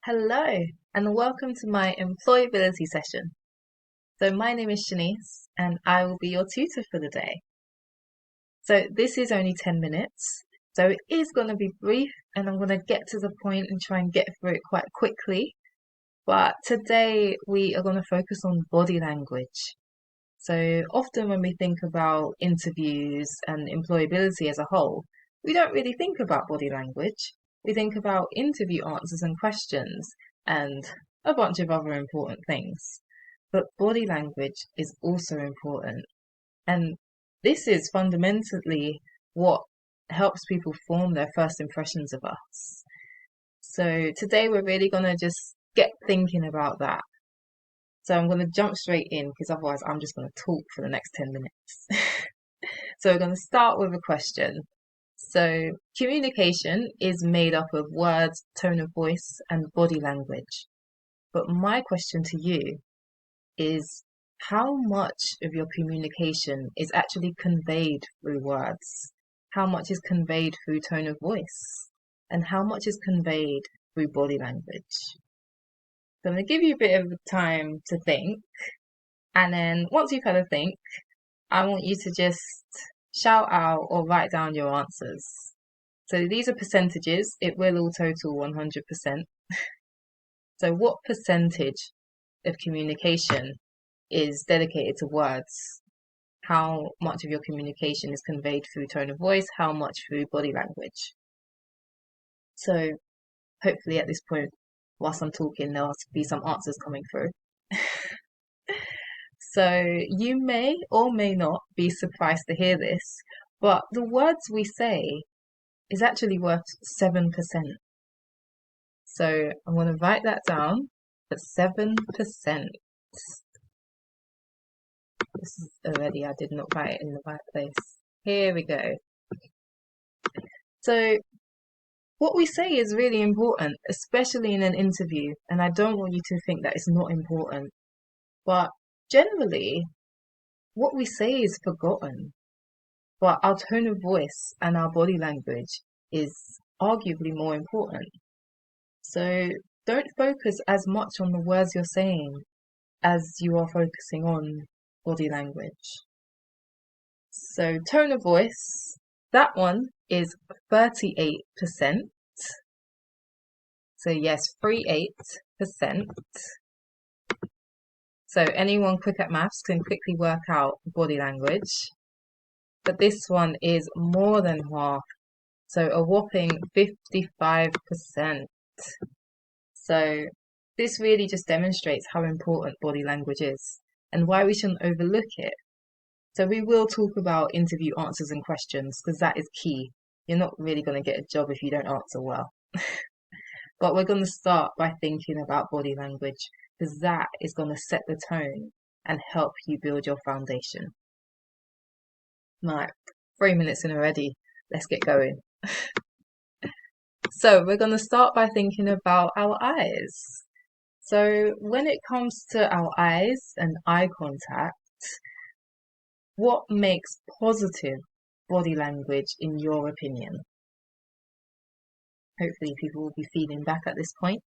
Hello, and welcome to my employability session. So, my name is Shanice, and I will be your tutor for the day. So, this is only 10 minutes, so it is going to be brief, and I'm going to get to the point and try and get through it quite quickly. But today, we are going to focus on body language. So, often when we think about interviews and employability as a whole, we don't really think about body language. We think about interview answers and questions and a bunch of other important things. But body language is also important. And this is fundamentally what helps people form their first impressions of us. So today we're really going to just get thinking about that. So I'm going to jump straight in because otherwise I'm just going to talk for the next 10 minutes. So we're going to start with a question. So communication is made up of words, tone of voice, and body language. But my question to you is how much of your communication is actually conveyed through words? How much is conveyed through tone of voice? And how much is conveyed through body language? So I'm going to give you a bit of time to think. And then once you've had a think, I want you to just shout out or write down your answers. So these are percentages. It will all total 100%. So what percentage of communication is dedicated to words? How much of your communication is conveyed through tone of voice? How much through body language? So hopefully at this point, whilst I'm talking, there'll be some answers coming through. So you may or may not be surprised to hear this, but the words we say is actually worth 7%. So I'm going to write that down at 7%. This is already, I did not write it in the right place. Here we go. So what we say is really important, especially in an interview. And I don't want you to think that it's not important. But generally, what we say is forgotten. But our tone of voice and our body language is arguably more important. So don't focus as much on the words you're saying as you are focusing on body language. So tone of voice, that one is 38%. So yes, 38%. So anyone quick at maths can quickly work out body language. But this one is more than half. So a whopping 55%. So this really just demonstrates how important body language is and why we shouldn't overlook it. So we will talk about interview answers and questions because that is key. You're not really going to get a job if you don't answer well. But we're going to start by thinking about body language because that is going to set the tone and help you build your foundation. Right, 3 minutes in already. Let's get going. So we're going to start by thinking about our eyes. So when it comes to our eyes and eye contact, what makes positive body language in your opinion? Hopefully people will be feeding back at this point.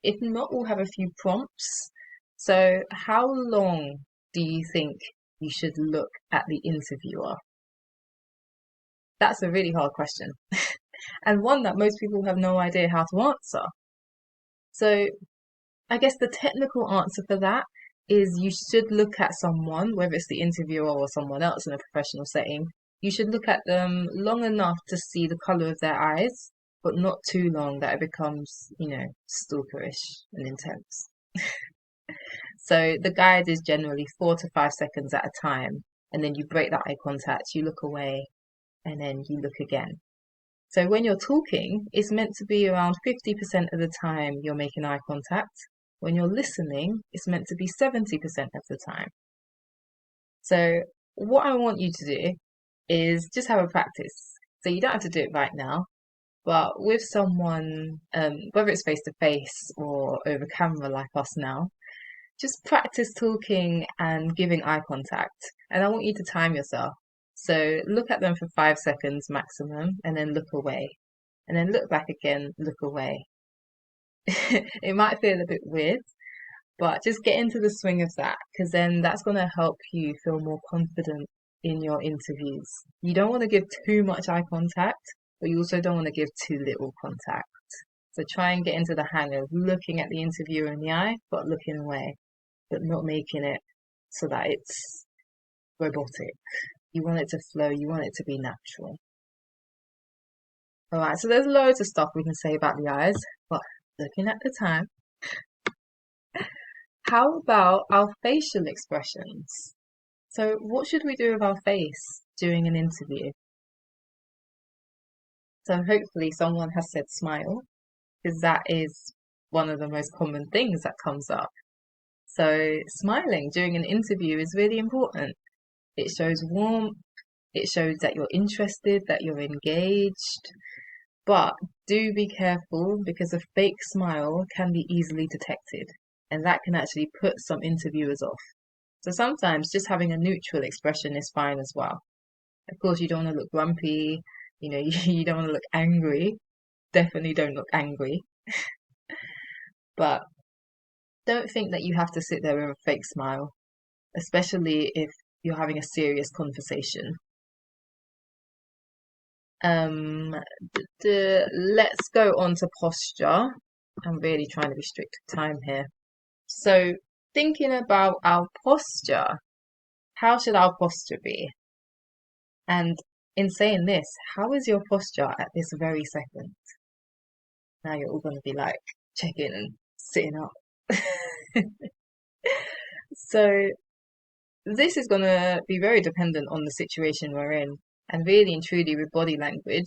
If not, we'll have a few prompts. So how long do you think you should look at the interviewer? That's a really hard question. And one that most people have no idea how to answer. So I guess the technical answer for that is you should look at someone, whether it's the interviewer or someone else in a professional setting, you should look at them long enough to see the colour of their eyes, but not too long that it becomes, stalkerish and intense. So the guide is generally 4 to 5 seconds at a time, and then you break that eye contact, you look away, and then you look again. So when you're talking, it's meant to be around 50% of the time you're making eye contact. When you're listening, it's meant to be 70% of the time. So what I want you to do is just have a practice. So you don't have to do it right now, but with someone, whether it's face to face or over camera like us now, just practice talking and giving eye contact. And I want you to time yourself. So look at them for 5 seconds maximum and then look away. And then look back again, look away. It might feel a bit weird, but just get into the swing of that because then that's going to help you feel more confident in your interviews. You don't want to give too much eye contact, but you also don't want to give too little contact. So try and get into the hang of looking at the interviewer in the eye, but looking away, but not making it so that it's robotic. You want it to flow, you want it to be natural. Alright, so there's loads of stuff we can say about the eyes, but looking at the time, how about our facial expressions? So what should we do with our face during an interview? So hopefully someone has said smile, because that is one of the most common things that comes up. So smiling during an interview is really important. It shows warmth, it shows that you're interested, that you're engaged. But do be careful because a fake smile can be easily detected and that can actually put some interviewers off. So sometimes just having a neutral expression is fine as well. Of course, you don't want to look grumpy, you don't want to look angry. Definitely don't look angry. But don't think that you have to sit there with a fake smile, especially if you're having a serious conversation. Let's go on to posture. I'm really trying to be strict with time here. So thinking about our posture, how should our posture be? And in saying this, how is your posture at this very second? Now you're all going to be like checking and sitting up. So this is going to be very dependent on the situation we're in. And really and truly with body language,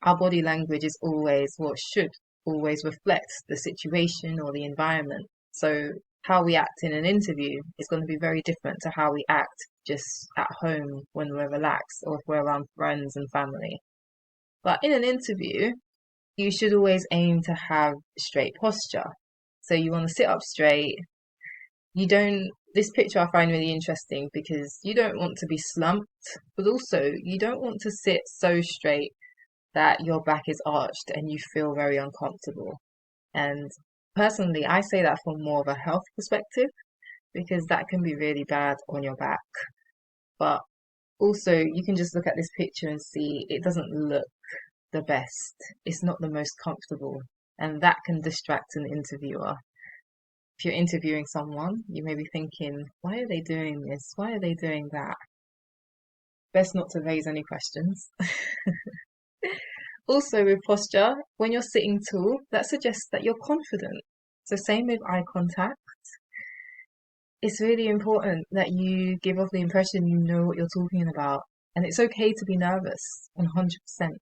our body language is always what should always reflect the situation or the environment. So how we act in an interview is going to be very different to how we act just at home when we're relaxed or if we're around friends and family. But in an interview, you should always aim to have straight posture. So you want to sit up straight. This picture I find really interesting because you don't want to be slumped, but also you don't want to sit so straight that your back is arched and you feel very uncomfortable. And personally, I say that from more of a health perspective because that can be really bad on your back. But also, you can just look at this picture and see it doesn't look the best. It's not the most comfortable, and that can distract an interviewer. If you're interviewing someone, you may be thinking, why are they doing this? Why are they doing that? Best not to raise any questions. Also with posture, when you're sitting tall, that suggests that you're confident. So same with eye contact. It's really important that you give off the impression you know what you're talking about. And it's okay to be nervous, 100%.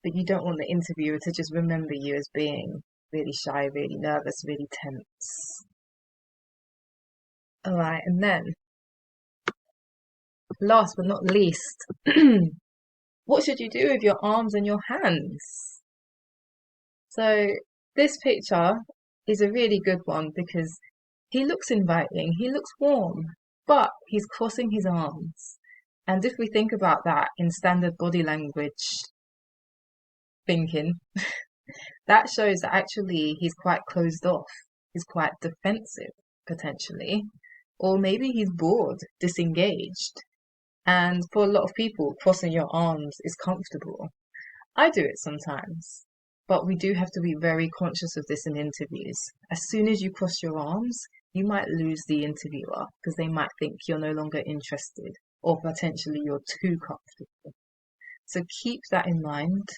But you don't want the interviewer to just remember you as being really shy, really nervous, really tense. Alright, and then, last but not least, what should you do with your arms and your hands? So this picture is a really good one because he looks inviting, he looks warm, but he's crossing his arms. And if we think about that in standard body language thinking, that shows that actually he's quite closed off, he's quite defensive potentially, or maybe he's bored, disengaged. And for a lot of people, crossing your arms is comfortable. I do it sometimes, but we do have to be very conscious of this in interviews. As soon as you cross your arms, you might lose the interviewer because they might think you're no longer interested or potentially you're too comfortable. So keep that in mind.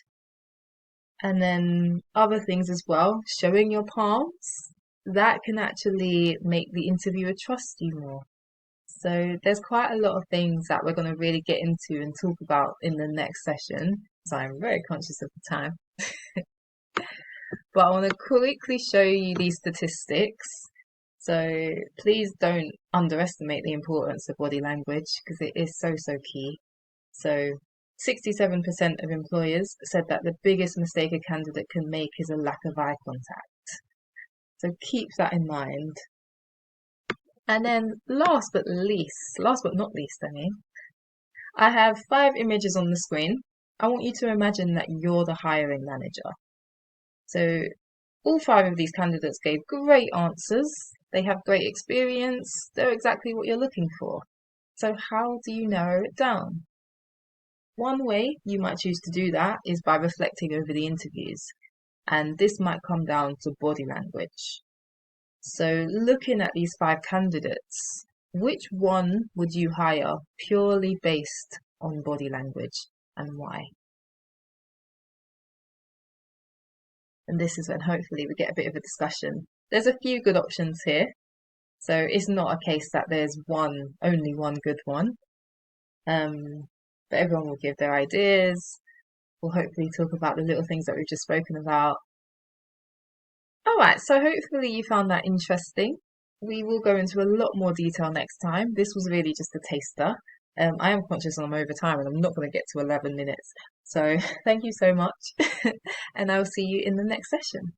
And then other things as well, showing your palms, that can actually make the interviewer trust you more. So there's quite a lot of things that we're going to really get into and talk about in the next session. So I'm very conscious of the time. But I want to quickly show you these statistics. So please don't underestimate the importance of body language because it is so key. So 67% of employers said that the biggest mistake a candidate can make is a lack of eye contact. So keep that in mind. And then last but not least, I have 5 images on the screen. I want you to imagine that you're the hiring manager. So All 5 of these candidates gave great answers. They have great experience. They're exactly what you're looking for. So how do you narrow it down? One way you might choose to do that is by reflecting over the interviews, and this might come down to body language. So looking at these 5 candidates, which one would you hire purely based on body language and why? And this is when hopefully we get a bit of a discussion. There's a few good options here. So it's not a case that there's only one good one. But everyone will give their ideas. We'll hopefully talk about the little things that we've just spoken about. All right, so hopefully you found that interesting. We will go into a lot more detail next time. This was really just a taster. I am conscious I'm over time and I'm not going to get to 11 minutes. So thank you so much and I'll see you in the next session.